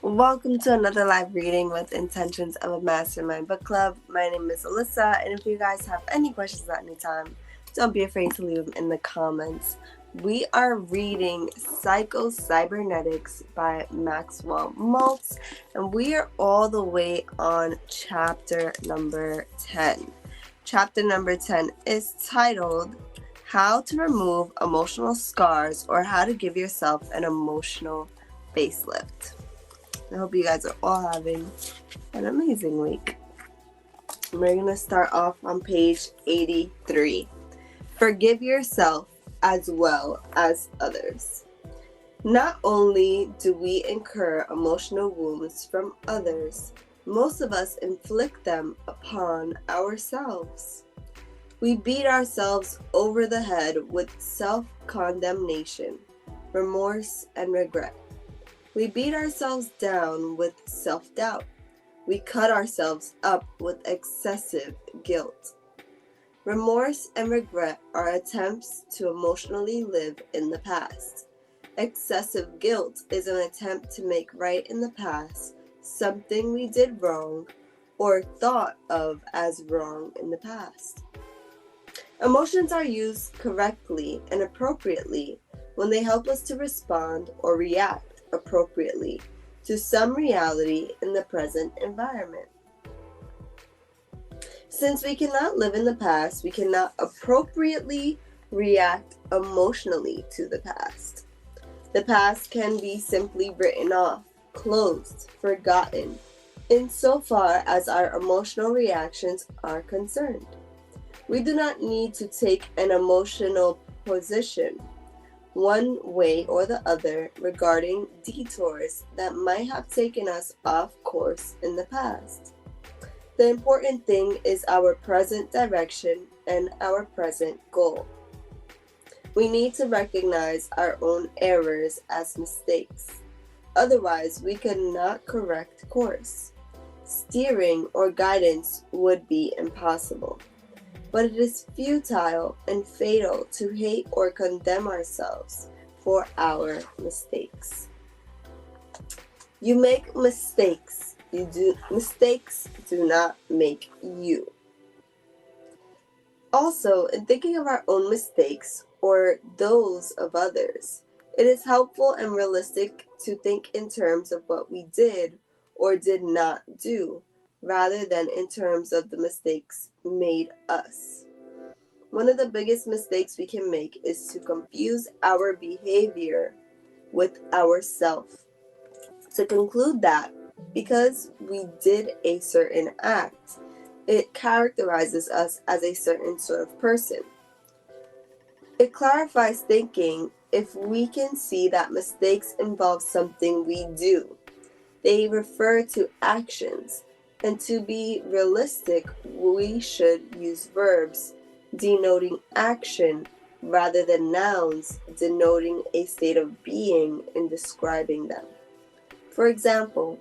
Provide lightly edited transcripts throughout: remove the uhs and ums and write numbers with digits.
Welcome to another live reading with Intentions of a Mastermind Book Club. My name is Alyssa, and if you guys have any questions at any time, don't be afraid to leave them in the comments. We are reading Psycho-Cybernetics by Maxwell Maltz, and we are all the way on chapter number 10. Chapter number 10 is titled How to Remove Emotional Scars or How to Give Yourself an Emotional Facelift. I hope you guys are all having an amazing week. We're going to start off on page 83. Forgive yourself as well as others. Not only do we incur emotional wounds from others, most of us inflict them upon ourselves. We beat ourselves over the head with self-condemnation, remorse, and regret. We beat ourselves down with self-doubt. We cut ourselves up with excessive guilt. Remorse and regret are attempts to emotionally live in the past. Excessive guilt is an attempt to make right in the past something we did wrong or thought of as wrong in the past. Emotions are used correctly and appropriately when they help us to respond or react appropriately to some reality in the present environment. Since we cannot live in the past, we cannot appropriately react emotionally to the past. The past can be simply written off, closed, forgotten, insofar as our emotional reactions are concerned. We do not need to take an emotional position one way or the other regarding detours that might have taken us off course in the past. The important thing is our present direction and our present goal. We need to recognize our own errors as mistakes. Otherwise, we cannot correct course. Steering or guidance would be impossible. But it is futile and fatal to hate or condemn ourselves for our mistakes. You make mistakes. Mistakes do not make you. Also, in thinking of our own mistakes or those of others, it is helpful and realistic to think in terms of what we did or did not do, rather than in terms of the mistakes made us. One of the biggest mistakes we can make is to confuse our behavior with ourself. To conclude that because we did a certain act, it characterizes us as a certain sort of person. It clarifies thinking if we can see that mistakes involve something we do. They refer to actions. And to be realistic, we should use verbs denoting action rather than nouns denoting a state of being in describing them. For example,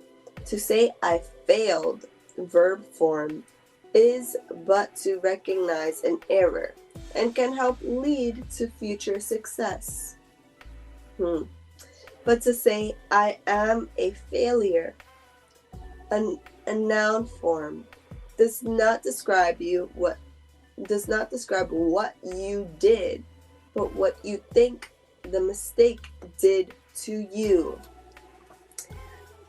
to say I failed, verb form, is but to recognize an error and can help lead to future success. But to say I am a failure, a noun form, does not describe what you did, but what you think the mistake did to you.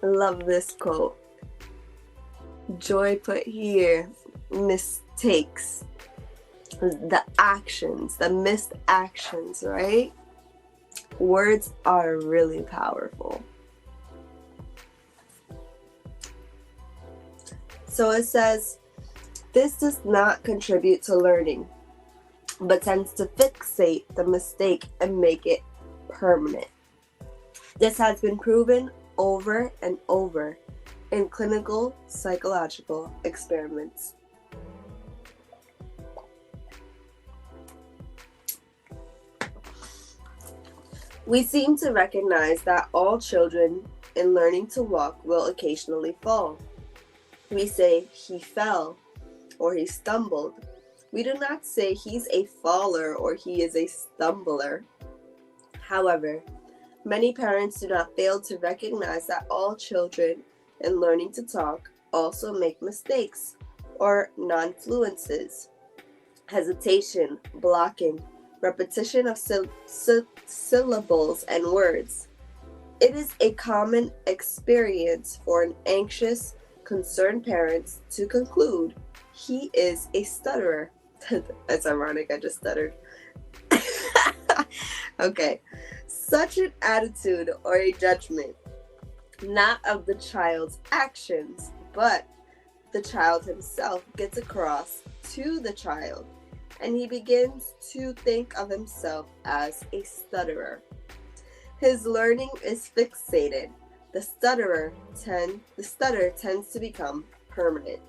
I love this quote. Joy put here, mistakes, the actions, the missed actions, right? Words are really powerful. So it says, this does not contribute to learning, but tends to fixate the mistake and make it permanent. This has been proven over and over in clinical psychological experiments. We seem to recognize that all children in learning to walk will occasionally fall. We say he fell or he stumbled. We do not say he's a faller or he is a stumbler. However, Many parents do not fail to recognize that all children in learning to talk also make mistakes or non-fluences, hesitation, blocking, repetition of syllables and words. It is a common experience for an anxious, concerned parent to conclude he is a stutterer. That's ironic, I just stuttered. Okay. Such an attitude or a judgment, not of the child's actions, but the child himself, gets across to the child, and he begins to think of himself as a stutterer. His learning is fixated. The stutter tends to become permanent.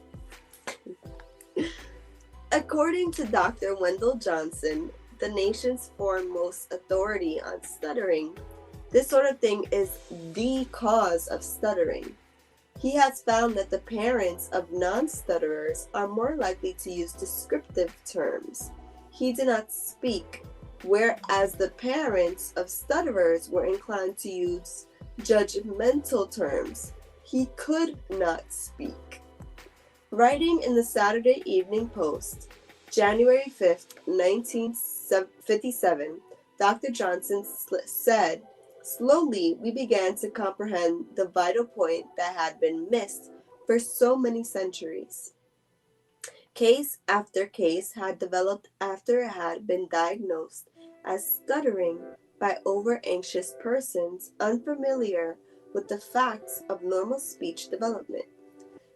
According to Dr. Wendell Johnson, the nation's foremost authority on stuttering, this sort of thing is the cause of stuttering. He has found that the parents of non-stutterers are more likely to use descriptive terms. He did not speak, whereas the parents of stutterers were inclined to use judgmental terms. He could not speak. Writing in the Saturday Evening Post, January 5th, 1957, Dr. Johnson said, "Slowly we began to comprehend the vital point that had been missed for so many centuries. Case after case had developed after it had been diagnosed as stuttering by over-anxious persons unfamiliar with the facts of normal speech development.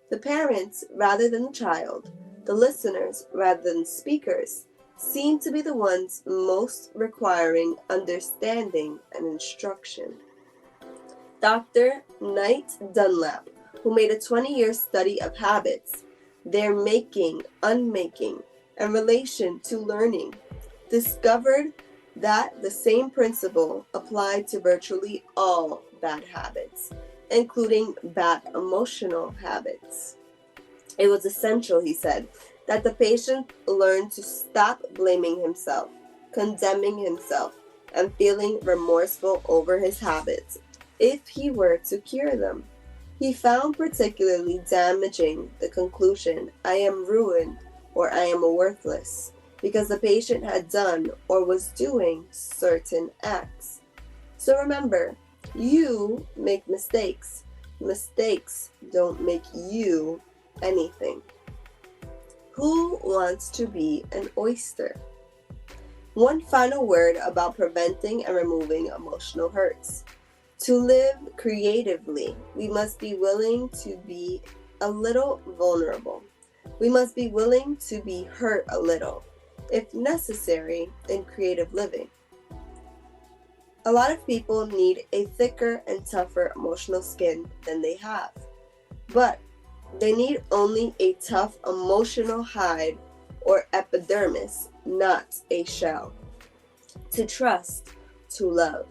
The parents, rather than the child, the listeners, rather than speakers, seem to be the ones most requiring understanding and instruction." Dr. Knight Dunlap, who made a 20-year study of habits, their making, unmaking, and relation to learning, discovered that the same principle applied to virtually all bad habits, including bad emotional habits. It was essential, he said, that the patient learn to stop blaming himself, condemning himself, and feeling remorseful over his habits if he were to cure them. He found particularly damaging the conclusion, "I am ruined" or "I am worthless," because the patient had done or was doing certain acts. So remember, you make mistakes. Mistakes don't make you anything. Who wants to be an oyster? One final word about preventing and removing emotional hurts. To live creatively, we must be willing to be a little vulnerable. We must be willing to be hurt a little, if necessary, in creative living. A lot of people need a thicker and tougher emotional skin than they have, but they need only a tough emotional hide or epidermis, not a shell. To trust, to love,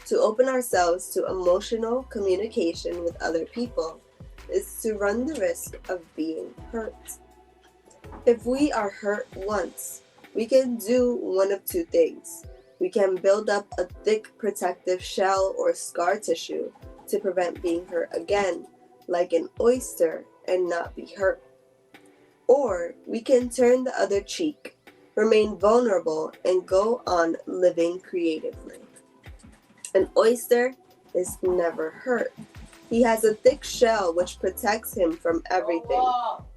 to open ourselves to emotional communication with other people is to run the risk of being hurt. If we are hurt once, we can do one of two things. We can build up a thick protective shell or scar tissue to prevent being hurt again, like an oyster, and not be hurt. Or we can turn the other cheek, remain vulnerable, and go on living creatively. An oyster is never hurt. He has a thick shell which protects him from everything.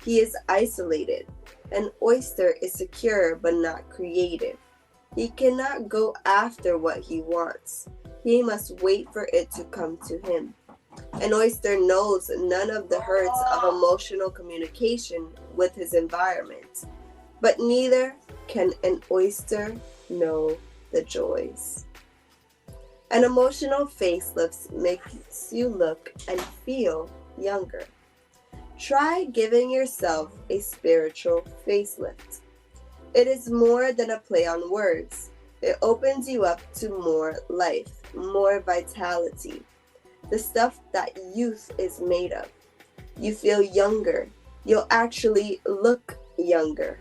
He is isolated. An oyster is secure but not creative. He cannot go after what he wants. He must wait for it to come to him. An oyster knows none of the hurts of emotional communication with his environment, but neither can an oyster know the joys. An emotional facelift makes you look and feel younger. Try giving yourself a spiritual facelift. It is more than a play on words. It opens you up to more life, more vitality, the stuff that youth is made of. You feel younger. You'll actually look younger.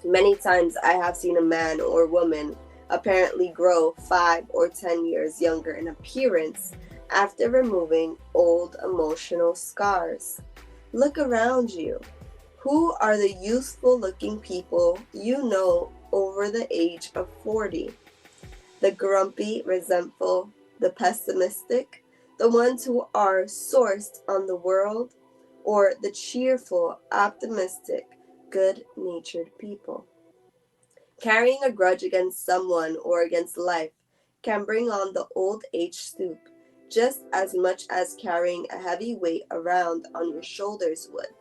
Many times I have seen a man or woman apparently grow 5 or 10 years younger in appearance after removing old emotional scars. Look around you. Who are the youthful looking people you know over the age of 40? The grumpy, resentful, the pessimistic, the ones who are sourced on the world, or the cheerful, optimistic, good-natured people? Carrying a grudge against someone or against life can bring on the old age stoop just as much as carrying a heavy weight around on your shoulders would.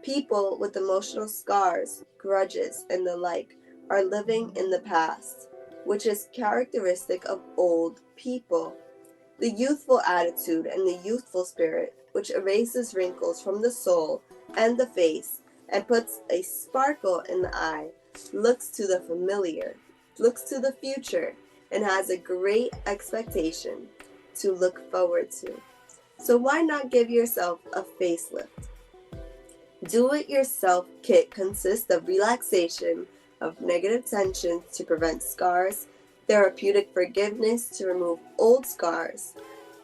People with emotional scars, grudges, and the like are living in the past, which is characteristic of old people. The youthful attitude and the youthful spirit, which erases wrinkles from the soul and the face and puts a sparkle in the eye, looks to the familiar, looks to the future, and has a great expectation to look forward to. So why not give yourself a facelift? Do-it-yourself kit consists of relaxation of negative tensions to prevent scars, therapeutic forgiveness to remove old scars,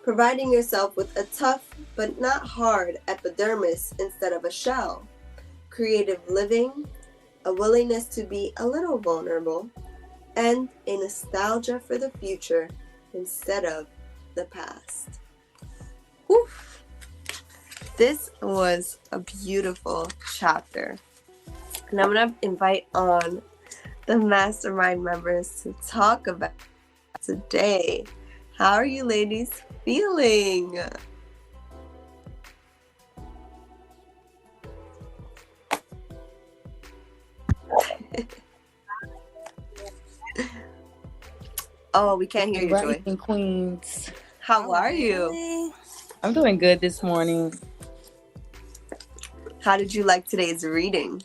providing yourself with a tough but not hard epidermis instead of a shell, creative living, a willingness to be a little vulnerable, and a nostalgia for the future instead of the past. Whew. This was a beautiful chapter. And I'm going to invite on the mastermind members to talk about today. How are you ladies feeling? Oh, we can't hear you, Joy. Rising Queens. How are you? I'm doing good this morning. How did you like today's reading?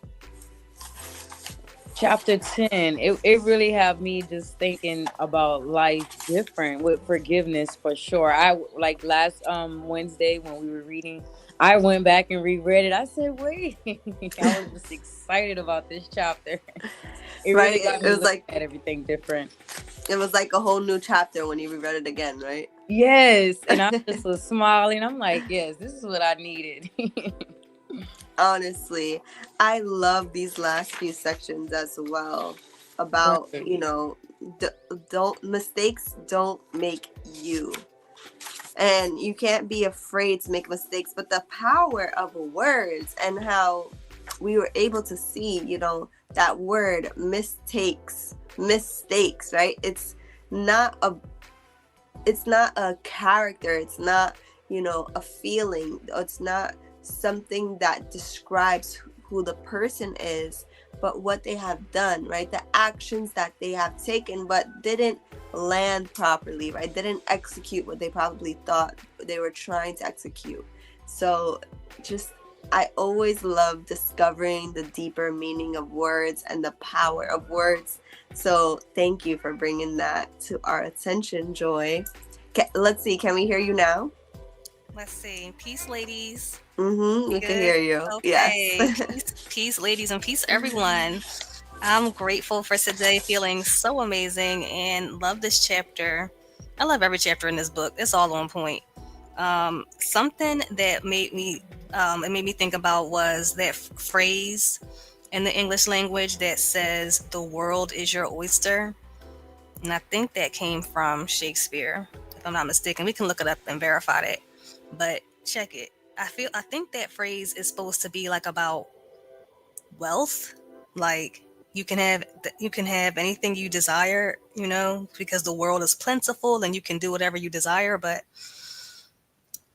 Chapter 10, it really had me just thinking about life different with forgiveness for sure. I like last Wednesday when we were reading, I went back and reread it. I said, wait, I was just excited about this chapter. It Right? really got me It was like at everything different. It was like a whole new chapter when you reread it again, right? Yes, and I just was smiling. I'm like, yes, this is what I needed. Honestly, I love these last few sections as well about, mistakes don't make you. And you can't be afraid to make mistakes, but the power of words and how we were able to see, that word mistakes, right? It's not a character. It's not, a feeling. It's not something that describes who the person is, but what they have done, right? The actions that they have taken but didn't land properly, right? Didn't execute what they probably thought they were trying to execute. So I always love discovering the deeper meaning of words and the power of words. So thank you for bringing that to our attention, Joy. Let's see, can we hear you now? Let's see. Peace, ladies. We can hear you. Okay. Yes. Peace, ladies, and peace, everyone. I'm grateful for today, feeling so amazing and love this chapter. I love every chapter in this book. It's all on point. Something that made me think about was that phrase in the English language that says, "The world is your oyster." And I think that came from Shakespeare, if I'm not mistaken. We can look it up and verify that. But check it. I think that phrase is supposed to be like about wealth. Like you can have anything you desire, because the world is plentiful and you can do whatever you desire. But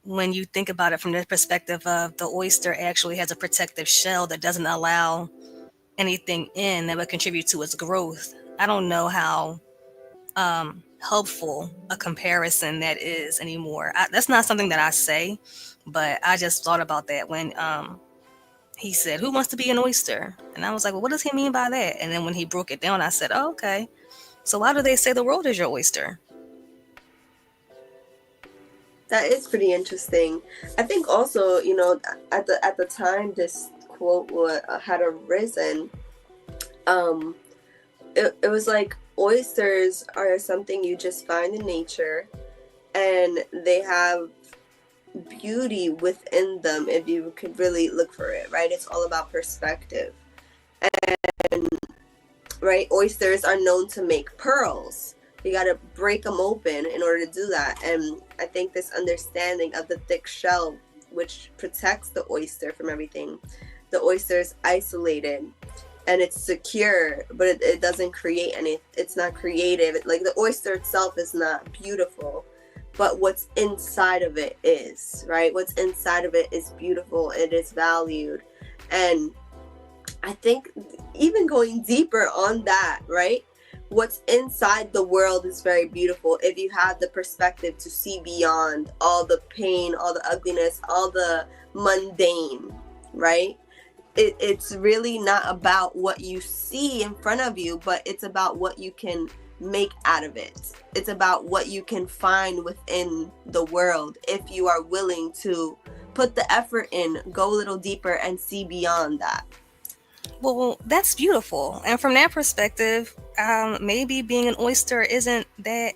when you think about it from the perspective of the oyster actually has a protective shell that doesn't allow anything in that would contribute to its growth. I don't know how helpful a comparison that is anymore. That's not something that I say, but I just thought about that when he said, "Who wants to be an oyster?" And I was like, well, what does he mean by that? And then when he broke it down, I said, oh, okay. So why do they say the world is your oyster? That is pretty interesting. I think also, at the time this quote had arisen, it was like oysters are something you just find in nature, and they have beauty within them if you could really look for it, right? It's all about perspective. And right, oysters are known to make pearls. You got to break them open in order to do that. And I think this understanding of the thick shell, which protects the oyster from everything, the oyster is isolated and it's secure, but it doesn't create any, it's not creative. Like the oyster itself is not beautiful, but what's inside of it is, right? What's inside of it is beautiful. It is valued. And I think even going deeper on that, right? What's inside the world is very beautiful if you have the perspective to see beyond all the pain, all the ugliness, all the mundane, right? It's really not about what you see in front of you, but it's about what you can make out of it. It's about what you can find within the world if you are willing to put the effort in, go a little deeper, and see beyond that. Well, that's beautiful. And from that perspective, maybe being an oyster isn't that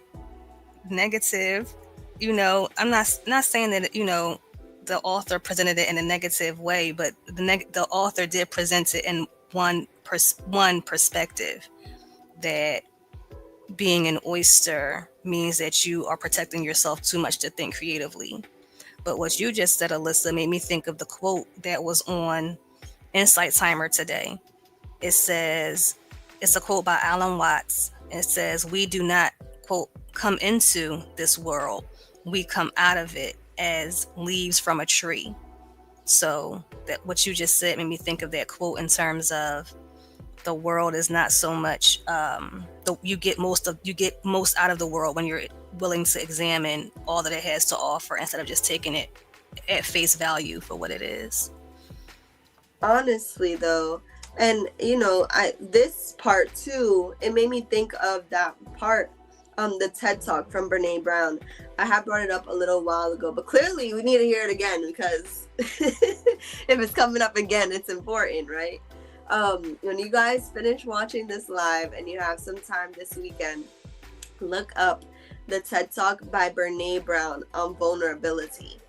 negative. You know, I'm not saying that, you know, the author presented it in a negative way, but the author did present it in one perspective, that being an oyster means that you are protecting yourself too much to think creatively. But what you just said, Alyssa, made me think of the quote that was on Insight Timer today. It says, it's a quote by Alan Watts. It says, "We do not, quote, come into this world. We come out of it as leaves from a tree." So that what you just said made me think of that quote in terms of the world is not so much, you get most out of the world when you're willing to examine all that it has to offer instead of just taking it at face value for what it is. Honestly though, and you know, this part too, it made me think of that part, the TED Talk from Brene Brown. I have brought it up a little while ago, but clearly we need to hear it again because if it's coming up again, it's important, right? When you guys finish watching this live and you have some time this weekend, look up the TED Talk by Brene Brown on vulnerability.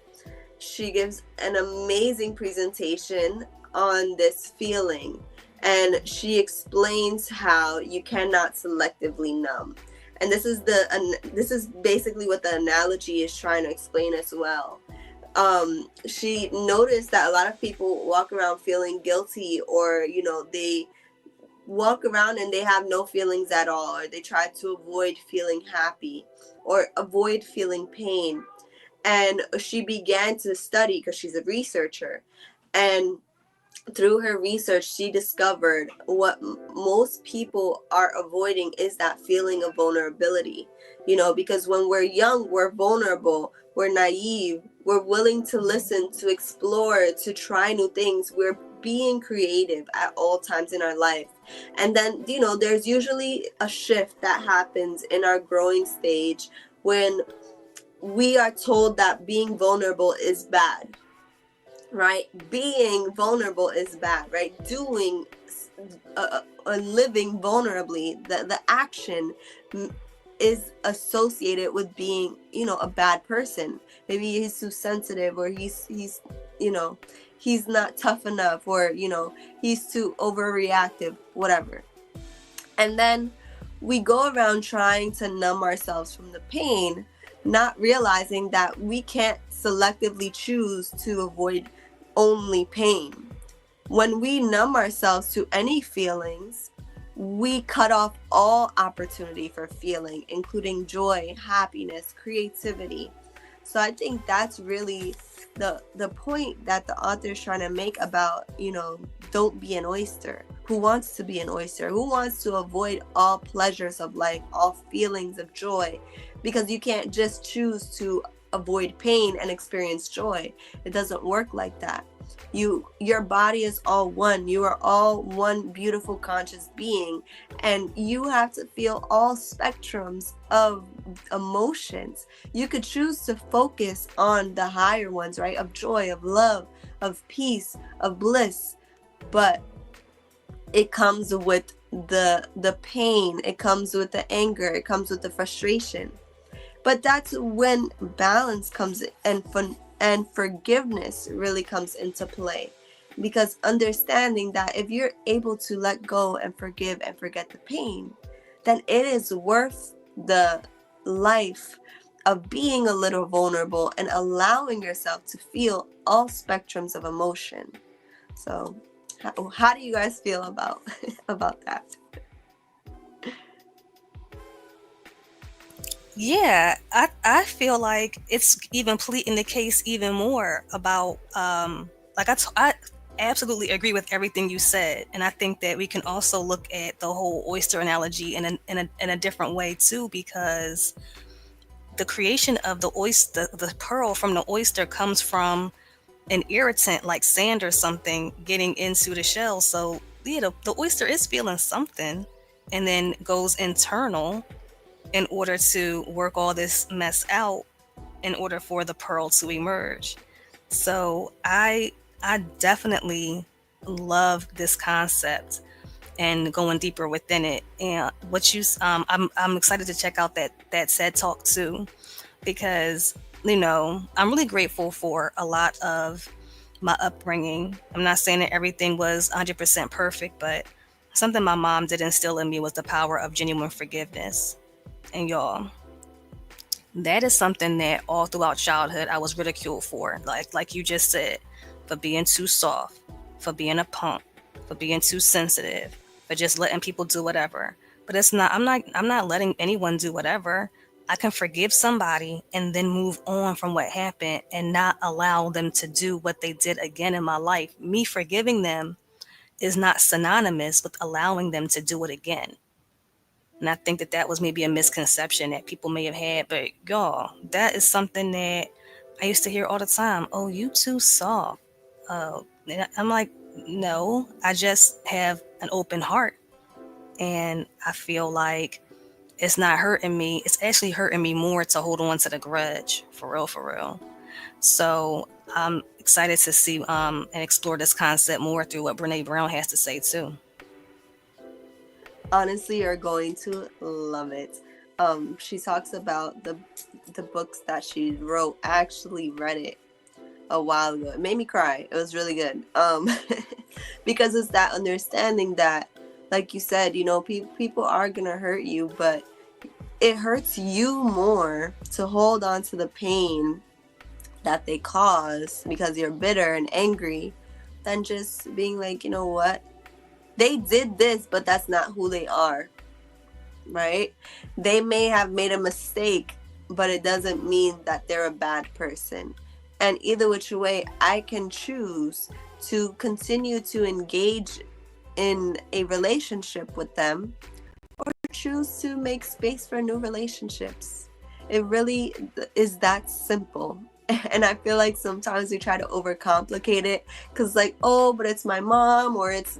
She gives an amazing presentation on this feeling, and she explains how you cannot selectively numb. And this is basically what the analogy is trying to explain as well. She noticed that a lot of people walk around feeling guilty, or you know, they walk around and they have no feelings at all, or they try to avoid feeling happy or avoid feeling pain. And she began to study because she's a researcher, and through her research, she discovered what most people are avoiding is that feeling of vulnerability. You know, because when we're young, we're vulnerable, we're naive, we're willing to listen, to explore, to try new things. We're being creative at all times in our life. And then, you know, there's usually a shift that happens in our growing stage when we are told that being vulnerable is bad. Right? Being vulnerable is bad, right? Doing living vulnerably, the action is associated with being, you know, a bad person. Maybe he's too sensitive, or he's you know, he's not tough enough, or you know, he's too overreactive, whatever. And then we go around trying to numb ourselves from the pain, not realizing that we can't selectively choose to avoid only pain. When we numb ourselves to any feelings, we cut off all opportunity for feeling, including joy, happiness, creativity. So I think that's really the point that the author is trying to make about, you know, don't be an oyster. Who wants to be an oyster? Who wants to avoid all pleasures of life, all feelings of joy? Because you can't just choose to avoid pain and experience joy. It doesn't work like that. Your body is all one. You are all one beautiful conscious being, and you have to feel all spectrums of emotions. You could choose to focus on the higher ones, right? Of joy, of love, of peace, of bliss, but it comes with the pain, it comes with the anger, it comes with the frustration. But that's when balance comes and forgiveness really comes into play. Because understanding that if you're able to let go and forgive and forget the pain, then it is worth the life of being a little vulnerable and allowing yourself to feel all spectrums of emotion. So how do you guys feel about that? Yeah, I feel like it's even pleading the case even more about like I absolutely agree with everything you said, and I think that we can also look at the whole oyster analogy in a different way too, because the creation of the oyster, the pearl from the oyster, comes from an irritant like sand or something getting into the shell. So yeah, the oyster is feeling something, and then goes internal in order to work all this mess out in order for the pearl to emerge. So I definitely love this concept and going deeper within it. And what you I'm excited to check out that TED Talk too, because I'm really grateful for a lot of my upbringing. I'm not saying that everything was 100% perfect, but something my mom did instill in me was the power of genuine forgiveness. And y'all, that is something that all throughout childhood I was ridiculed for. Like you just said, for being too soft, for being a punk, for being too sensitive, for just letting people do whatever. But it's not I'm not letting anyone do whatever. I can forgive somebody and then move on from what happened and not allow them to do what they did again in my life. Me forgiving them is not synonymous with allowing them to do it again. And I think that was maybe a misconception that people may have had. But y'all, that is something that I used to hear all the time. Oh, you too soft. And I'm like, no, I just have an open heart. And I feel like it's not hurting me. It's actually hurting me more to hold on to the grudge. For real, for real. So I'm excited to see and explore this concept more through what Brene Brown has to say too. Honestly, you're going to love it. She talks about the books that she wrote. I actually read it a while ago. It made me cry. It was really good. Because it's that understanding that, like you said, people are gonna hurt you, but it hurts you more to hold on to the pain that they cause because you're bitter and angry than just being like, you know what? They did this, but that's not who they are, right? They may have made a mistake, but it doesn't mean that they're a bad person. And either which way, I can choose to continue to engage in a relationship with them or choose to make space for new relationships. It really is that simple. And I feel like sometimes we try to overcomplicate it because like, oh, but it's my mom, or it's,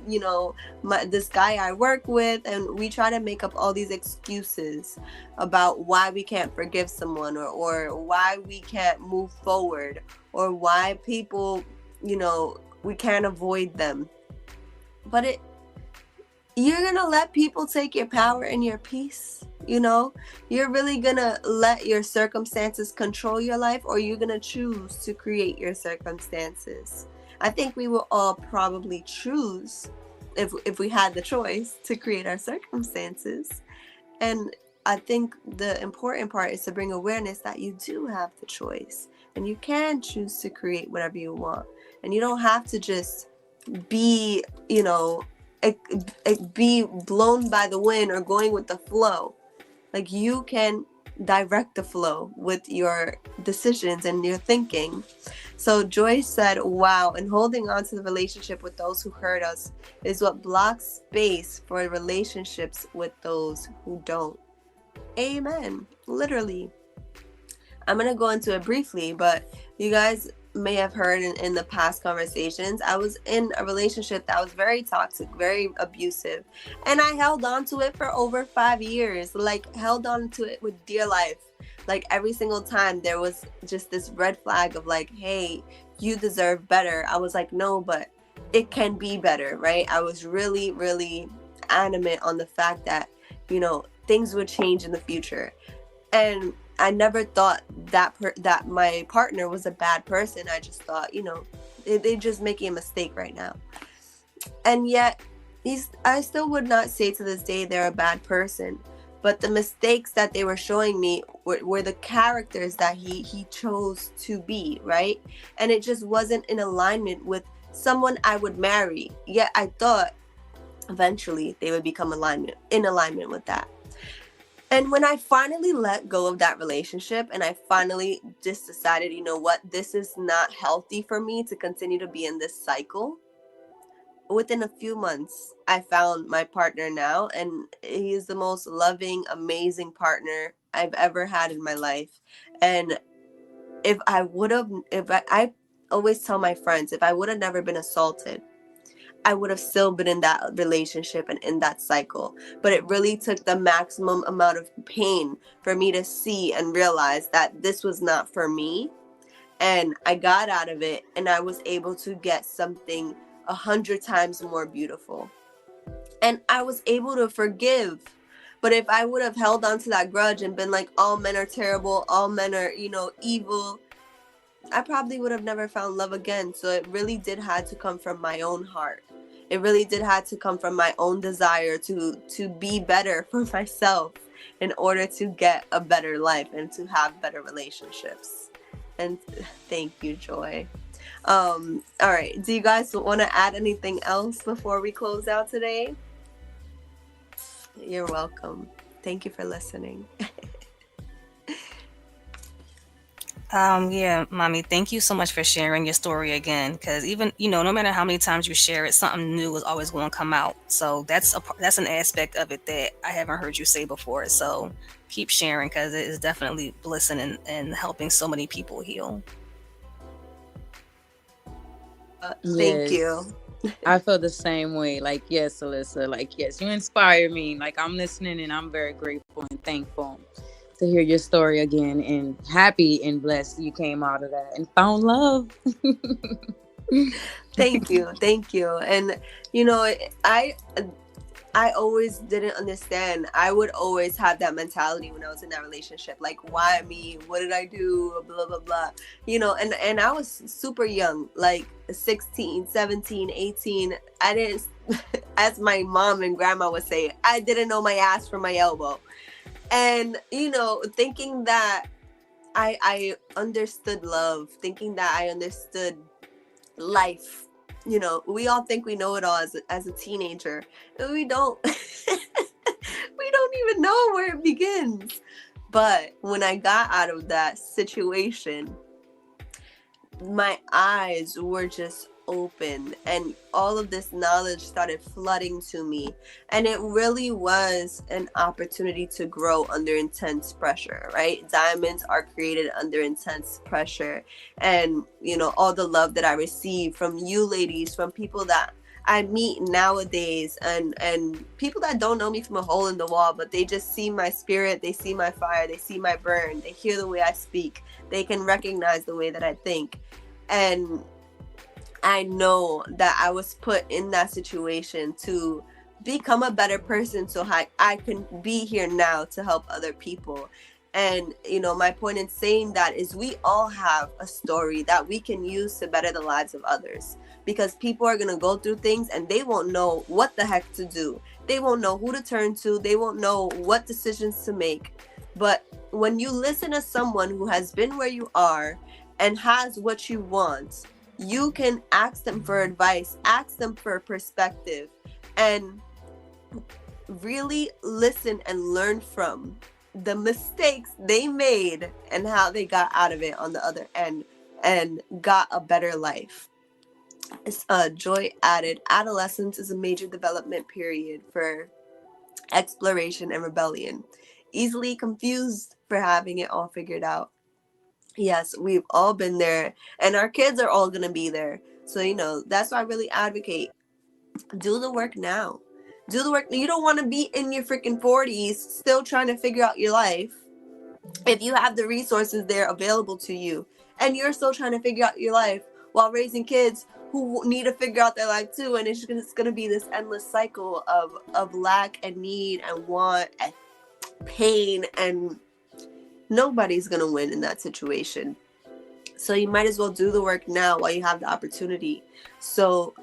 this guy I work with. And we try to make up all these excuses about why we can't forgive someone, or why we can't move forward, or why people, we can't avoid them. But you're going to let people take your power and your peace. You're really gonna let your circumstances control your life, or you're gonna choose to create your circumstances. I think we will all probably choose, if we had the choice, to create our circumstances. And I think the important part is to bring awareness that you do have the choice, and you can choose to create whatever you want. And you don't have to just be, be blown by the wind or going with the flow. Like, you can direct the flow with your decisions and your thinking. So Joyce said, wow, and holding on to the relationship with those who hurt us is what blocks space for relationships with those who don't. Amen. Literally. I'm going to go into it briefly, but you guys may have heard in the past conversations, I was in a relationship that was very toxic, very abusive, and I held on to it for over 5 years, held on to it with dear life. Like, every single time there was just this red flag of like, hey, you deserve better. I was like, no, but it can be better, right? I was really, really adamant on the fact that, things would change in the future. And I never thought that my partner was a bad person. I just thought, they're just making a mistake right now. And yet, I still would not say to this day they're a bad person. But the mistakes that they were showing me were the characters that he chose to be, right? And it just wasn't in alignment with someone I would marry. Yet I thought eventually they would become in alignment with that. And when I finally let go of that relationship and I finally just decided, this is not healthy for me to continue to be in this cycle. Within a few months, I found my partner now, and he is the most loving, amazing partner I've ever had in my life. And I always tell my friends, if I would have never been assaulted, I would have still been in that relationship and in that cycle. But it really took the maximum amount of pain for me to see and realize that this was not for me. And I got out of it, and I was able to get something 100 times more beautiful. And I was able to forgive. But if I would have held on to that grudge and been like, all men are terrible, all men are, evil, I probably would have never found love again. So it really did have to come from my own heart. It really did have to come from my own desire to be better for myself in order to get a better life and to have better relationships. And thank you, Joy. All right. Do you guys want to add anything else before we close out today? You're welcome. Thank you for listening. Yeah, Mommy, thank you so much for sharing your story again. Because even, no matter how many times you share it, something new is always going to come out. So that's an aspect of it that I haven't heard you say before. So keep sharing, because it is definitely blessing and helping so many people heal. Thank you. I feel the same way. Like, yes, Alyssa. Like, yes, you inspire me. Like, I'm listening, and I'm very grateful and thankful to hear your story again, and happy and blessed you came out of that and found love. Thank you. And I always didn't understand. I would always have that mentality when I was in that relationship, like, why me? What did I do? Blah blah blah. And I was super young, like 16, 17, 18. I didn't, as my mom and grandma would say, I didn't know my ass from my elbow. And, thinking that I understood love, thinking that I understood life. We all think we know it all as a teenager. And we don't. We don't even know where it begins. But when I got out of that situation, my eyes were just open, and all of this knowledge started flooding to me, and it really was an opportunity to grow under intense pressure, right? Diamonds are created under intense pressure. And all the love that I receive from you ladies, from people that I meet nowadays, and people that don't know me from a hole in the wall, but they just see my spirit, they see my fire, they see my burn, they hear the way I speak, they can recognize the way that I think. And I know that I was put in that situation to become a better person, so I can be here now to help other people. And, my point in saying that is we all have a story that we can use to better the lives of others, because people are going to go through things and they won't know what the heck to do. They won't know who to turn to. They won't know what decisions to make. But when you listen to someone who has been where you are and has what you want, you can ask them for advice, ask them for perspective, and really listen and learn from the mistakes they made and how they got out of it on the other end and got a better life. Joy added, adolescence is a major development period for exploration and rebellion, easily confused for having it all figured out. Yes, we've all been there, and our kids are all going to be there. So, that's why I really advocate. Do the work now. Do the work. You don't want to be in your freaking 40s still trying to figure out your life. If you have the resources there available to you and you're still trying to figure out your life while raising kids who need to figure out their life too, and it's going to be this endless cycle of lack and need and want and pain, and nobody's going to win in that situation. So you might as well do the work now while you have the opportunity, so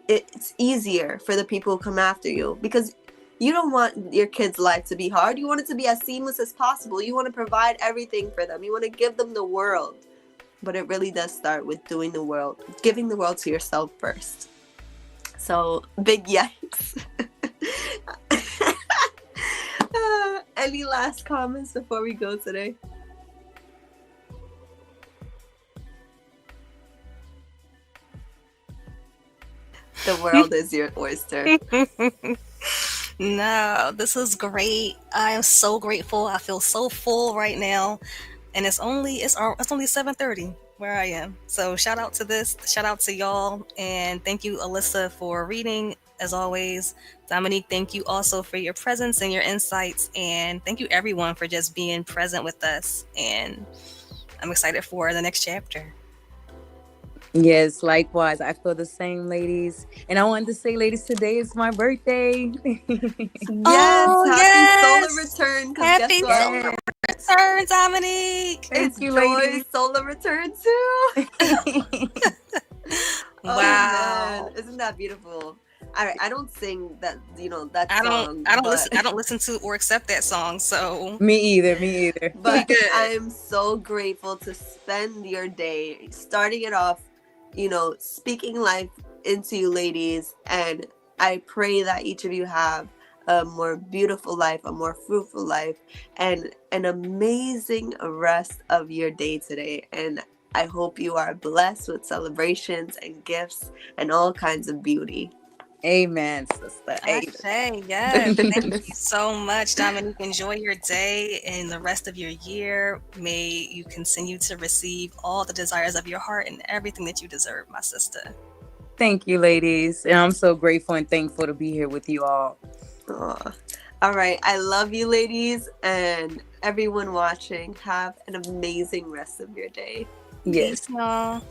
it's easier for the people who come after you, because you don't want your kids' life to be hard. You want it to be as seamless as possible. You want to provide everything for them. You want to give them the world. But it really does start with giving the world to yourself first. So, big yikes. Any last comments before we go today? The world is your oyster. No, this is great. I am so grateful. I feel so full right now, and it's only 7:30 where I am. So shout out to this, shout out to y'all, and thank you, Alyssa, for reading as always. Dominique, thank you also for your presence and your insights, and thank you everyone for just being present with us. And I'm excited for the next chapter. Yes, likewise. I feel the same, ladies. And I wanted to say, ladies, today is my birthday. Happy solar return. 'Cause Happy guess what? solar return, Dominique. It's Joy's solar return too. Wow. Man. Isn't that beautiful? I don't sing that, that song. I don't listen to or accept that song, so Me either. But I'm so grateful to spend your day starting it off, speaking life into you ladies, and I pray that each of you have a more beautiful life, a more fruitful life, and an amazing rest of your day today. And I hope you are blessed with celebrations and gifts and all kinds of beauty. Amen, sister. Amen. Yes. Thank you so much, Dominique. Enjoy your day and the rest of your year. May you continue to receive all the desires of your heart and everything that you deserve, my sister. Thank you, ladies. And I'm so grateful and thankful to be here with you all. Aww. All right. I love you, ladies, and everyone watching. Have an amazing rest of your day. Yes. Peace, y'all.